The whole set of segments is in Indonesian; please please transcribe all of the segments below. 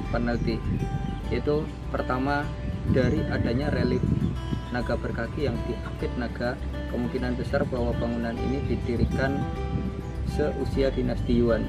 peneliti, yaitu pertama dari adanya relief naga berkaki yang diapit naga, kemungkinan besar bahwa bangunan ini didirikan seusia dinasti Yuan.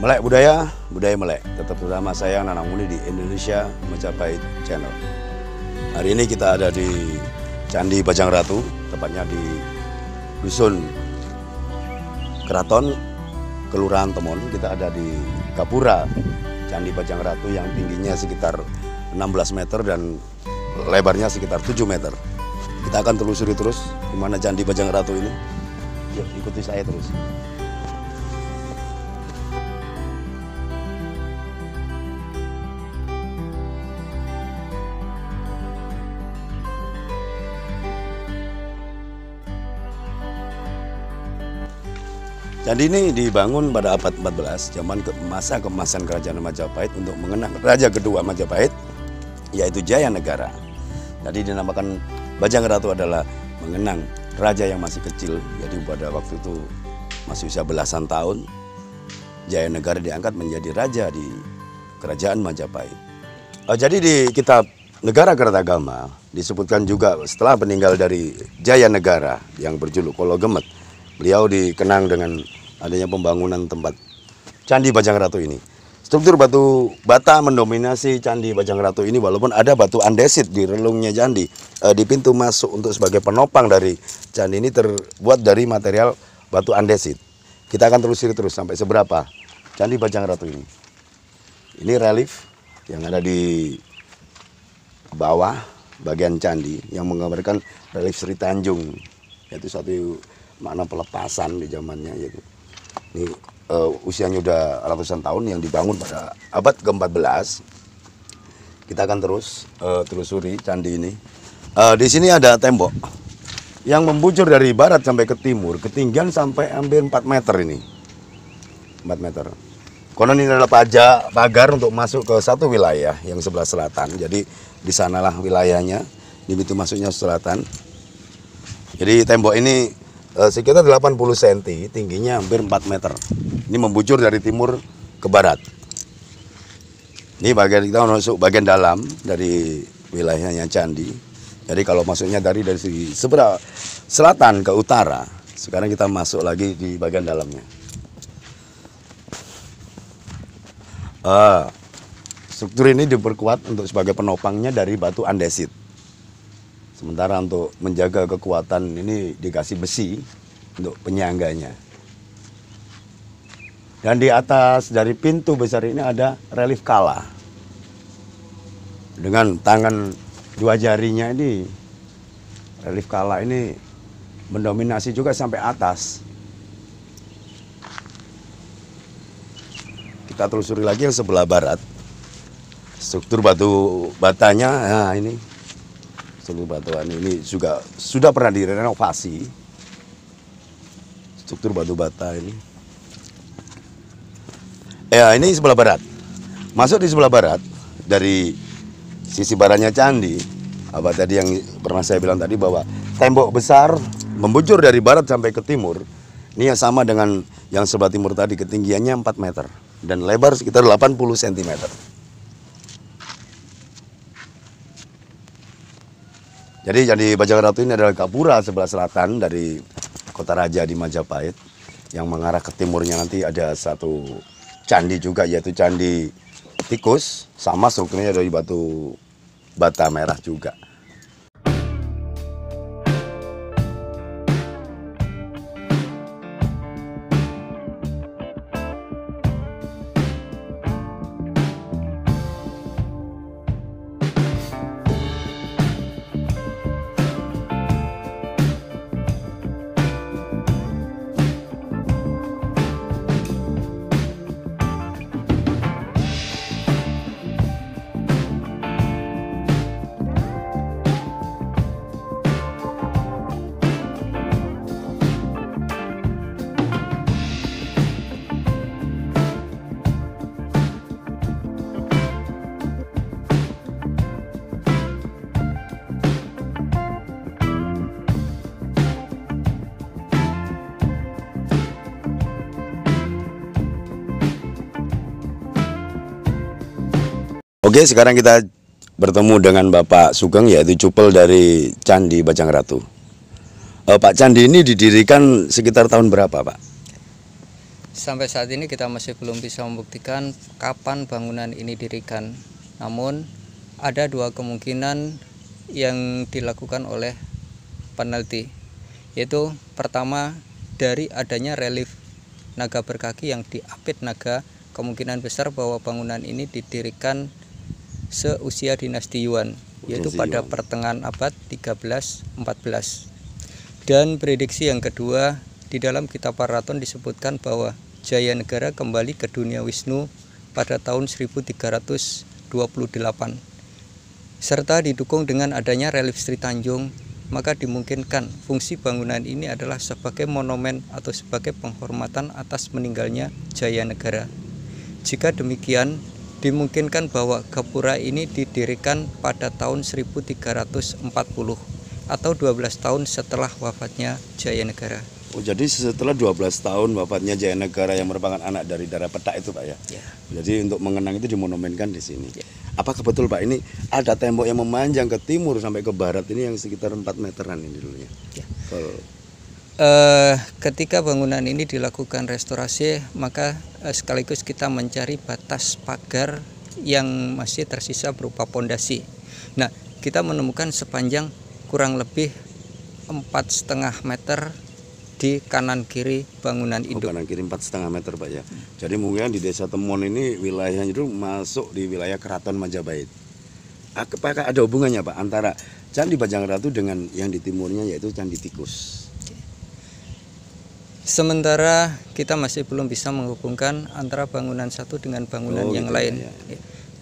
Melek budaya, budaya melek. Tetap bersama saya Nanang Muni di Indonesia Majapahit Channel. Hari ini kita ada di Candi Bajang Ratu, tepatnya di Dusun Keraton, Kelurahan Temon. Kita ada di Gapura Candi Bajang Ratu yang tingginya sekitar 16 meter dan lebarnya sekitar 7 meter. Kita akan telusuri terus di mana Candi Bajang Ratu ini. Yuk, ikuti saya terus. Candi ini dibangun pada abad 14, zaman masa keemasan Kerajaan Majapahit untuk mengenang Raja kedua Majapahit, yaitu Jayanegara. Jadi dinamakan Bajang Ratu adalah mengenang raja yang masih kecil, jadi pada waktu itu masih usia belasan tahun, Jayanegara diangkat menjadi raja di Kerajaan Majapahit. Jadi di kitab Negara Kertagama disebutkan juga setelah meninggal dari Jayanegara yang berjuluk Kologemet, beliau dikenang dengan adanya pembangunan tempat Candi Bajang Ratu ini. Struktur batu bata mendominasi Candi Bajang Ratu ini, walaupun ada batu andesit di relungnya candi. Di pintu masuk untuk sebagai penopang dari candi ini terbuat dari material batu andesit. Kita akan telusuri terus sampai seberapa Candi Bajang Ratu ini. Ini relief yang ada di bawah bagian candi yang menggambarkan relief Sri Tanjung, yaitu satu makna pelepasan di zamannya, yaitu ini usianya udah ratusan tahun yang dibangun pada abad ke-14. Kita akan terus telusuri candi ini. Di sini ada tembok yang membujur dari barat sampai ke timur, ketinggian sampai hampir 4 meter ini. 4 meter. Konon ini adalah pagar untuk masuk ke satu wilayah yang sebelah selatan. Jadi di sanalah wilayahnya, di pintu masuknya selatan. Jadi tembok ini sekitar 80 cm, tingginya hampir 4 meter. Ini membujur dari timur ke barat. Ini bagian kita masuk bagian dalam dari wilayahnya candi. Jadi kalau masuknya dari segi sebelah selatan ke utara, sekarang kita masuk lagi di bagian dalamnya. Struktur ini diperkuat untuk sebagai penopangnya dari batu andesit. Sementara untuk menjaga kekuatan ini dikasih besi untuk penyangganya. Dan di atas dari pintu besar ini ada relief kala. Dengan tangan 2 jarinya ini, relief kala ini mendominasi juga sampai atas. Kita telusuri lagi yang sebelah barat. Struktur batu batanya, nah ini. Struktur batuan ini juga sudah pernah direnovasi. Struktur batu bata ini. Ya, ini sebelah barat. Masuk di sebelah barat dari sisi baratnya candi. Apa tadi yang pernah saya bilang tadi bahwa tembok besar membujur dari barat sampai ke timur. Ini yang sama dengan yang sebelah timur tadi, ketinggiannya 4 meter dan lebar sekitar 80 cm. Jadi Candi Bajang Ratu ini adalah Gapura sebelah selatan dari kota raja di Majapahit. Yang mengarah ke timurnya nanti ada satu candi juga, yaitu Candi tikus, sama strukturnya dari batu bata merah juga. Oke, sekarang kita bertemu dengan Bapak Sugeng, yaitu cupel dari Candi Bajang Ratu. Pak, candi ini didirikan sekitar tahun berapa, Pak? Sampai saat ini kita masih belum bisa membuktikan kapan bangunan ini didirikan. Namun ada dua kemungkinan yang dilakukan oleh peneliti, yaitu pertama dari adanya relief naga berkaki yang diapit naga, kemungkinan besar bahwa bangunan ini didirikan seusia dinasti Yuan, yaitu pada pertengahan abad 13-14. Dan prediksi yang kedua, di dalam kitab Paraton disebutkan bahwa Jayanegara kembali ke dunia Wisnu pada tahun 1328, serta didukung dengan adanya relief Sri Tanjung, maka dimungkinkan fungsi bangunan ini adalah sebagai monumen atau sebagai penghormatan atas meninggalnya Jayanegara. Jika demikian, dimungkinkan bahwa gapura ini didirikan pada tahun 1340 atau 12 tahun setelah wafatnya Jayanegara. Oh, jadi setelah 12 tahun wafatnya Jayanegara yang merupakan anak dari Dara Petak itu, Pak, ya? Ya. Jadi untuk mengenang itu dimonumenkan di sini. Ya. Apakah betul, Pak, ini ada tembok yang memanjang ke timur sampai ke barat ini yang sekitar 4 meteran ini dulunya? Ya. Ketika bangunan ini dilakukan restorasi, maka sekaligus kita mencari batas pagar yang masih tersisa berupa pondasi. Nah, kita menemukan sepanjang kurang lebih 4,5 meter di kanan kiri bangunan induk. Kanan kiri 4,5 meter, Pak, ya. Jadi mungkin di Desa Temon ini wilayahnya itu masuk di wilayah Keraton Majapahit. Apakah ada hubungannya, Pak, antara Candi Bajang Ratu dengan yang di timurnya, yaitu Candi Tikus? Sementara kita masih belum bisa menghubungkan antara bangunan satu dengan bangunan yang lain. Ya.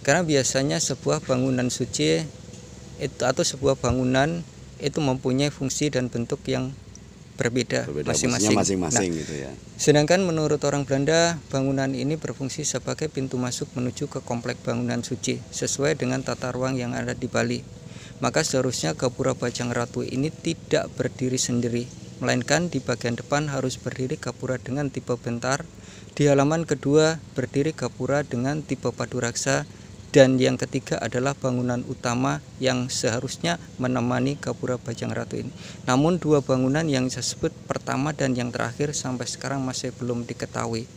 Karena biasanya sebuah bangunan suci itu atau sebuah bangunan itu mempunyai fungsi dan bentuk yang berbeda masing-masing. Nah, gitu ya. Sedangkan menurut orang Belanda, bangunan ini berfungsi sebagai pintu masuk menuju ke komplek bangunan suci sesuai dengan tata ruang yang ada di Bali. Maka seharusnya gapura Bajang Ratu ini tidak berdiri sendiri, melainkan di bagian depan harus berdiri gapura dengan tipe bentar, di halaman kedua berdiri gapura dengan tipe paduraksa, dan yang ketiga adalah bangunan utama yang seharusnya menemani gapura Bajang Ratu ini. Namun dua bangunan yang saya sebut pertama dan yang terakhir sampai sekarang masih belum diketahui.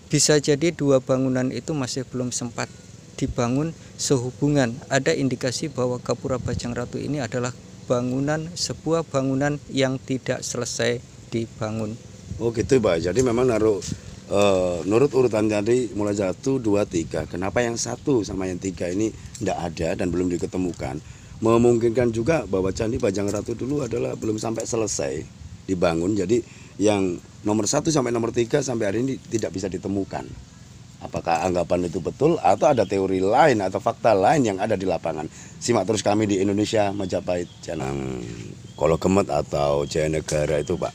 Bisa jadi dua bangunan itu masih belum sempat dibangun sehubungan ada indikasi bahwa gapura Bajang Ratu ini adalah sebuah bangunan yang tidak selesai dibangun. Oh gitu, Pak. Jadi memang nurut urutan tadi mulai 1, 2, 3. Kenapa yang 1 sama yang 3 ini tidak ada dan belum diketemukan? Memungkinkan juga bahwa Candi Bajang Ratu dulu adalah belum sampai selesai dibangun. Jadi yang nomor 1 sampai nomor 3 sampai hari ini tidak bisa ditemukan. Apakah anggapan itu betul atau ada teori lain atau fakta lain yang ada di lapangan? Simak terus kami di Indonesia Majapahit Channel. Kalau Kemet atau Jayanegara itu, Pak,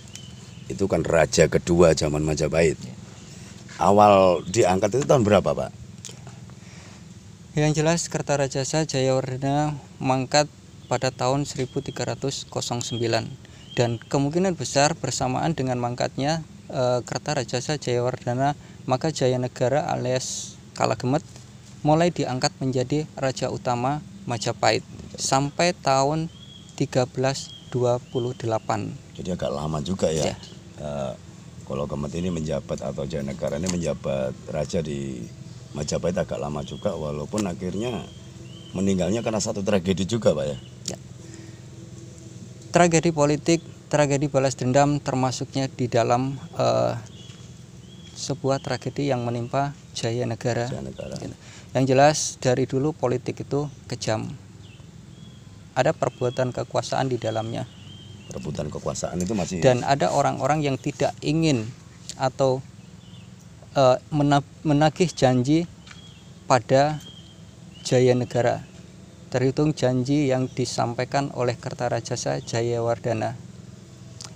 itu kan raja kedua zaman Majapahit. Awal diangkat itu tahun berapa, Pak? Yang jelas Kertarajasa Jayawardhana mangkat pada tahun 1309 dan kemungkinan besar bersamaan dengan mangkatnya Kertarajasa Jayawardhana, maka Jayanegara alias Kalagemet mulai diangkat menjadi raja utama Majapahit sampai tahun 1328. Jadi agak lama juga ya. Kalau Kemet ini menjabat atau Jayanegara ini menjabat raja di Majapahit agak lama juga, walaupun akhirnya meninggalnya karena satu tragedi juga Pak ya. Ya. Tragedi politik, tragedi balas dendam termasuknya di dalam sebuah tragedi yang menimpa Jaya Negara. Yang jelas dari dulu politik itu kejam. Ada perbuatan kekuasaan di dalamnya. Perebutan kekuasaan itu masih. Dan ada orang-orang yang tidak ingin atau menagih janji pada Jaya Negara, terhitung janji yang disampaikan oleh Kertarajasa Jayawardhana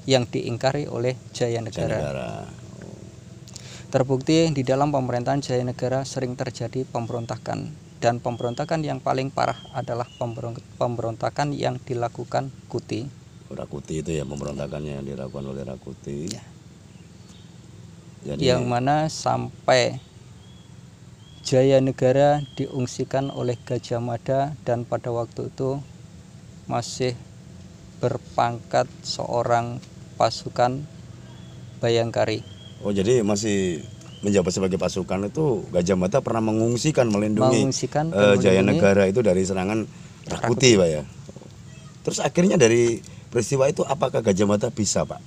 yang diingkari oleh Jaya Negara. Terbukti di dalam pemerintahan Jaya Negara sering terjadi pemberontakan, dan pemberontakan yang paling parah adalah pemberontakan yang dilakukan Kuti. Rakuti itu ya, pemberontakannya yang dilakukan oleh Rakuti. Ya. Jadi, yang mana sampai Jaya Negara diungsikan oleh Gajah Mada, dan pada waktu itu masih berpangkat seorang pasukan Bayangkari. oh jadi masih menjabat sebagai pasukan itu Gajah Mada pernah mengungsikan melindungi Jaya Negara itu dari serangan Rakuti Pak ya. Terus akhirnya dari peristiwa itu apakah Gajah Mada bisa Pak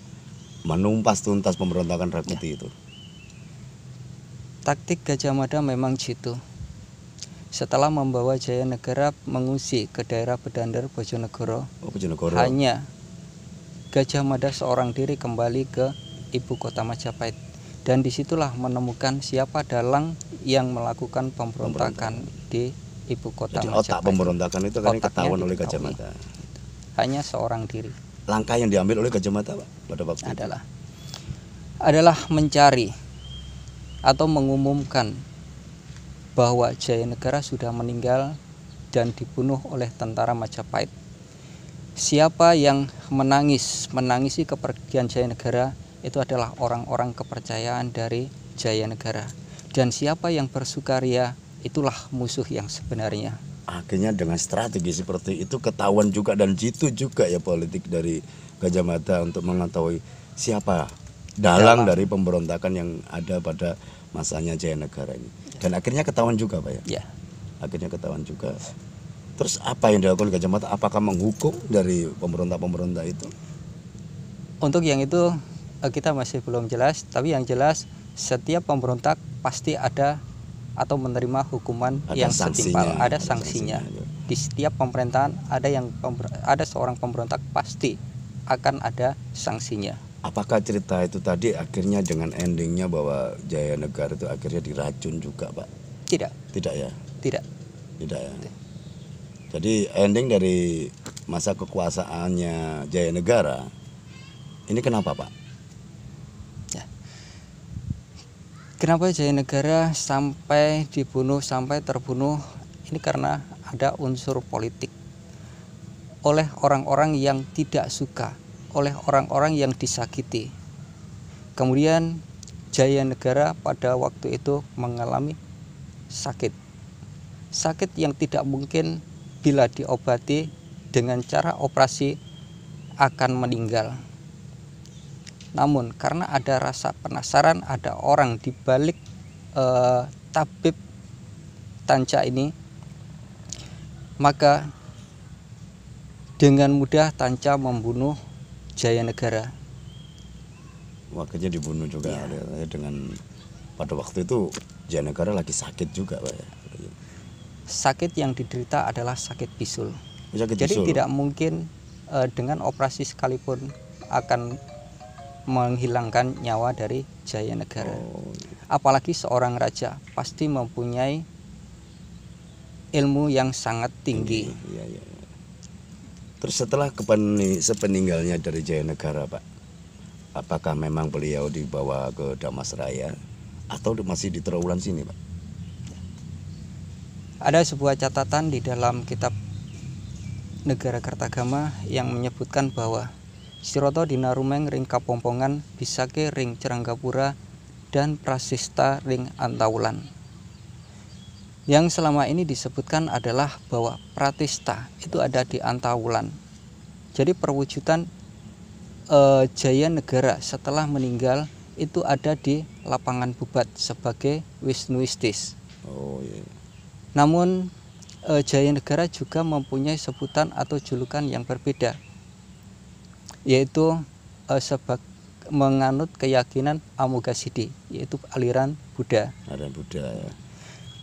menumpas tuntas pemberontakan Rakuti itu? Taktik Gajah Mada memang jitu. Setelah membawa Jaya Negara mengungsi ke daerah Bedandar Bojonegoro, hanya Gajah Mada seorang diri kembali ke ibu kota Majapahit, dan disitulah menemukan siapa dalang yang melakukan pemberontakan di ibu kota Jadi Majapahit. otak pemberontakan itu kan ketahuan oleh Gajah Mada. Hanya seorang diri. Langkah yang diambil oleh Gajah Mada Pak pada waktu adalah mencari atau mengumumkan bahwa Jaya Negara sudah meninggal dan dibunuh oleh tentara Majapahit. Siapa yang menangisi kepergian Jaya Negara itu adalah orang-orang kepercayaan dari Jaya Negara, dan siapa yang bersukaria itulah musuh yang sebenarnya. Akhirnya dengan strategi seperti itu ketahuan juga, dan jitu juga ya politik dari Gajah Mada untuk mengetahui siapa dalang dari pemberontakan yang ada pada masanya Jaya Negara ini. Dan akhirnya ketahuan juga Pak ya? Ya. Akhirnya ketahuan juga. Terus apa yang dilakukan Gajah Mada? Apakah menghukum dari pemberontak-pemberontak itu? Untuk yang itu kita masih belum jelas, tapi yang jelas setiap pemberontak pasti ada atau menerima hukuman yang setimpal, ada sanksinya. Di setiap pemerintahan ada seorang pemberontak pasti akan ada sanksinya. Apakah cerita itu tadi akhirnya dengan endingnya bahwa Jaya Negara itu akhirnya diracun juga Pak? Tidak. Tidak ya? Tidak. Tidak ya? Jadi ending dari masa kekuasaannya Jaya Negara ini kenapa Pak? Ya. Kenapa Jaya Negara sampai dibunuh, sampai terbunuh? Ini karena ada unsur politik oleh orang-orang yang tidak suka, oleh orang-orang yang disakiti. Kemudian Jaya Negara pada waktu itu mengalami sakit yang tidak mungkin bila diobati dengan cara operasi akan meninggal. Namun karena ada rasa penasaran, ada orang di balik tabib Tanca ini, maka dengan mudah Tanca membunuh Jaya Negara. Makanya dibunuh juga ya. Dengan pada waktu itu Jaya Negara lagi sakit juga Pak ya. Sakit yang diderita adalah sakit bisul. Jadi tidak mungkin dengan operasi sekalipun akan menghilangkan nyawa dari Jaya Negara. Apalagi seorang raja pasti mempunyai ilmu yang sangat tinggi. Iya. Terus setelah sepeninggalnya dari Jaya Negara Pak, apakah memang beliau dibawa ke Damasraya atau masih di Trawulan sini Pak? Ada sebuah catatan di dalam kitab Negara Kertagama yang menyebutkan bahwa Siroto dina Rumeng ring Kapompongan, Bisake ring Ceranggapura, dan Prasista ring Antawulan. Yang selama ini disebutkan adalah bahwa Pratista itu ada di Antawulan. Jadi perwujudan Jaya Negara setelah meninggal itu ada di Lapangan Bubat sebagai Wisnuistis. Oh iya. Namun Jayanegara juga mempunyai sebutan atau julukan yang berbeda, yaitu menganut keyakinan Amoghasiddhi, yaitu aliran Buddha. Aliran Buddha ya.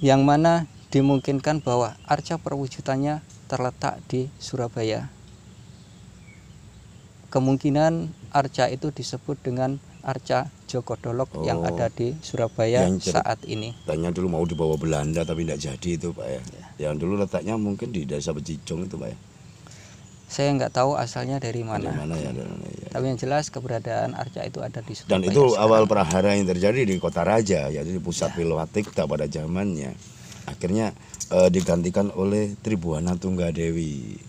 Yang mana dimungkinkan bahwa arca perwujudannya terletak di Surabaya. Kemungkinan arca itu disebut dengan arca Joko Dolok yang ada di Surabaya saat ini. Tanya dulu mau dibawa Belanda tapi tidak jadi itu Pak ya. Yang dulu letaknya mungkin di Desa Bejijong itu Pak ya. Saya nggak tahu asalnya dari mana. Ya. Tapi yang jelas keberadaan arca itu ada di Surabaya. Dan itu sekarang. Awal prahara yang terjadi di Kota Raja, yaitu di pusat Pilwatikta pada zamannya. Akhirnya digantikan oleh Tribuana Tunggadewi.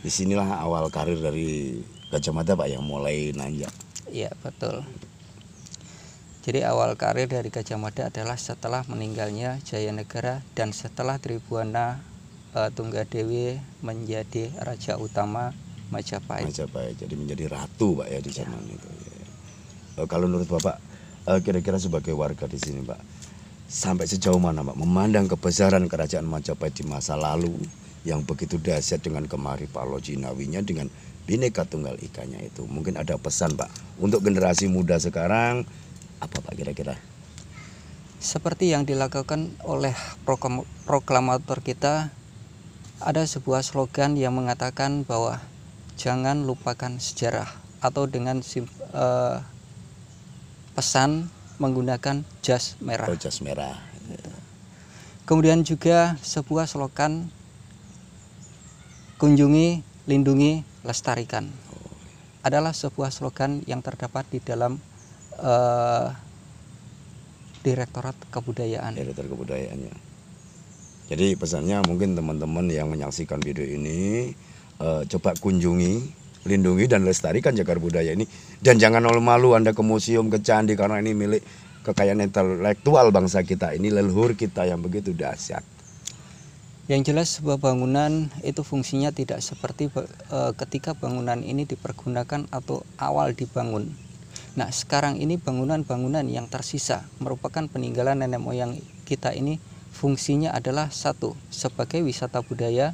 Disinilah awal karir dari Gajah Mada Pak yang mulai nanjak. Iya betul. Jadi awal karir dari Gajah Mada adalah setelah meninggalnya Jayanegara dan setelah Tribuana Tunggadewi menjadi raja utama Majapahit. Jadi menjadi ratu Pak ya di zaman itu. Kalau menurut Bapak kira-kira sebagai warga di sini Pak, sampai sejauh mana Pak memandang kebesaran kerajaan Majapahit di masa lalu yang begitu dahsyat dengan kemari Palo Jinawinya dengan Bhinneka Tunggal Ikanya itu. Mungkin ada pesan Pak untuk generasi muda sekarang, apa Pak kira-kira? Seperti yang dilakukan oleh proklamator kita, ada sebuah slogan yang mengatakan bahwa jangan lupakan sejarah, atau dengan pesan menggunakan jas merah. Oh, jas merah. Kemudian juga sebuah slogan kunjungi, lindungi, lestarikan. Adalah sebuah slogan yang terdapat di dalam Direktorat Kebudayaan. Direktorat Kebudayaannya. Jadi pesannya mungkin teman-teman yang menyaksikan video ini coba kunjungi, lindungi dan lestarikan cagar budaya ini, dan jangan malu-malu Anda ke museum, ke candi, karena ini milik kekayaan intelektual bangsa kita, ini leluhur kita yang begitu dahsyat. Yang jelas sebuah bangunan itu fungsinya tidak seperti ketika bangunan ini dipergunakan atau awal dibangun. Nah sekarang ini bangunan-bangunan yang tersisa merupakan peninggalan nenek moyang kita ini, fungsinya adalah satu, sebagai wisata budaya,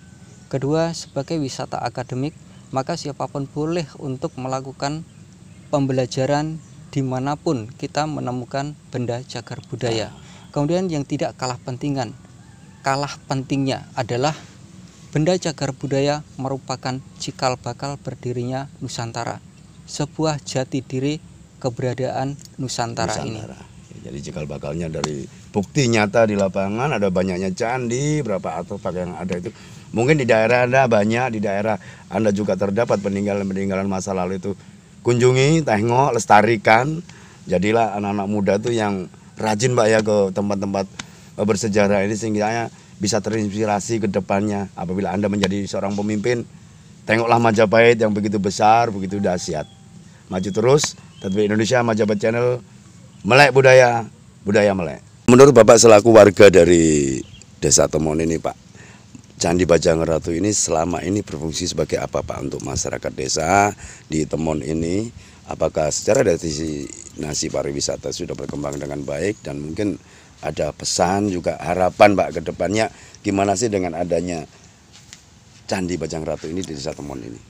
kedua sebagai wisata akademik, maka siapapun boleh untuk melakukan pembelajaran dimanapun kita menemukan benda cagar budaya. Kemudian yang tidak kalah pentingnya adalah benda cagar budaya merupakan cikal bakal berdirinya Nusantara, sebuah jati diri keberadaan Nusantara ini. Jadi cikal bakalnya dari bukti nyata di lapangan, ada banyaknya candi, berapa artefak yang ada itu. Mungkin di daerah Anda banyak, di daerah Anda juga terdapat peninggalan-peninggalan masa lalu itu. Kunjungi, tengok, lestarikan. Jadilah anak-anak muda tuh yang rajin Pak ya ke tempat-tempat bersejarah ini, sehingga bisa terinspirasi ke depannya. Apabila Anda menjadi seorang pemimpin, tengoklah Majapahit yang begitu besar, begitu dahsyat. Maju terus, Tetap Indonesia, Majapahit Channel, melek budaya, budaya melek. Menurut Bapak selaku warga dari Desa Temon ini Pak, Candi Bajang Ratu ini selama ini berfungsi sebagai apa Pak untuk masyarakat desa di Temon ini? Apakah secara destinasi pariwisata sudah berkembang dengan baik, dan mungkin ada pesan juga harapan Pak ke depannya gimana sih dengan adanya Candi Bajang Ratu ini di Desa Temon ini?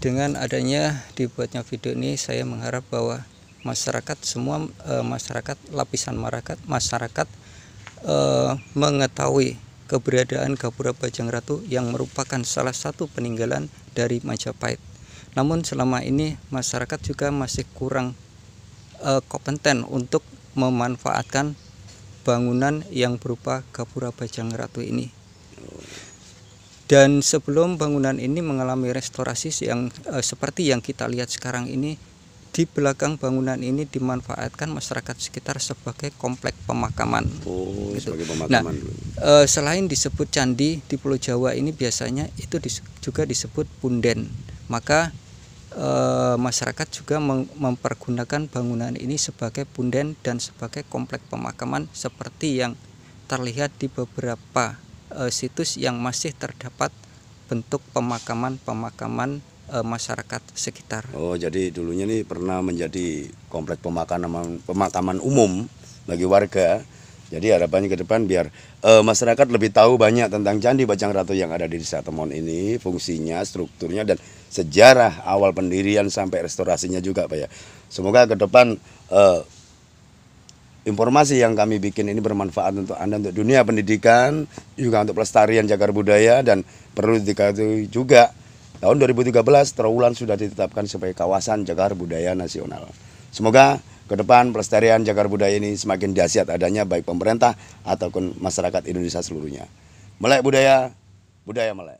Dengan adanya dibuatnya video ini, saya mengharap bahwa masyarakat, semua masyarakat, lapisan masyarakat mengetahui keberadaan Gapura Bajang Ratu yang merupakan salah satu peninggalan dari Majapahit. Namun selama ini masyarakat juga masih kurang kompeten untuk memanfaatkan bangunan yang berupa Gapura Bajang Ratu ini. Dan sebelum bangunan ini mengalami restorasi yang seperti yang kita lihat sekarang ini, di belakang bangunan ini dimanfaatkan masyarakat sekitar sebagai komplek pemakaman. Oh, gitu. Sebagai pemakaman. Nah, selain disebut candi, di Pulau Jawa ini biasanya itu juga disebut punden. Maka masyarakat juga mempergunakan bangunan ini sebagai punden dan sebagai komplek pemakaman, seperti yang terlihat di beberapa situs yang masih terdapat bentuk pemakaman masyarakat sekitar. Oh, jadi dulunya ini pernah menjadi komplek pemakaman umum bagi warga, Jadi harapannya ke depan biar masyarakat lebih tahu banyak tentang Candi Bajang Ratu yang ada di Desa Temon ini, fungsinya, strukturnya, dan sejarah awal pendirian sampai restorasinya juga Pak ya. Semoga ke depan informasi yang kami bikin ini bermanfaat untuk Anda, untuk dunia pendidikan, juga untuk pelestarian cagar budaya, dan perlu diketahui juga tahun 2013 Trowulan sudah ditetapkan sebagai kawasan cagar budaya nasional. Semoga ke depan pelestarian cagar budaya ini semakin dahsyat adanya baik pemerintah ataupun masyarakat Indonesia seluruhnya. Melek budaya, budaya melek.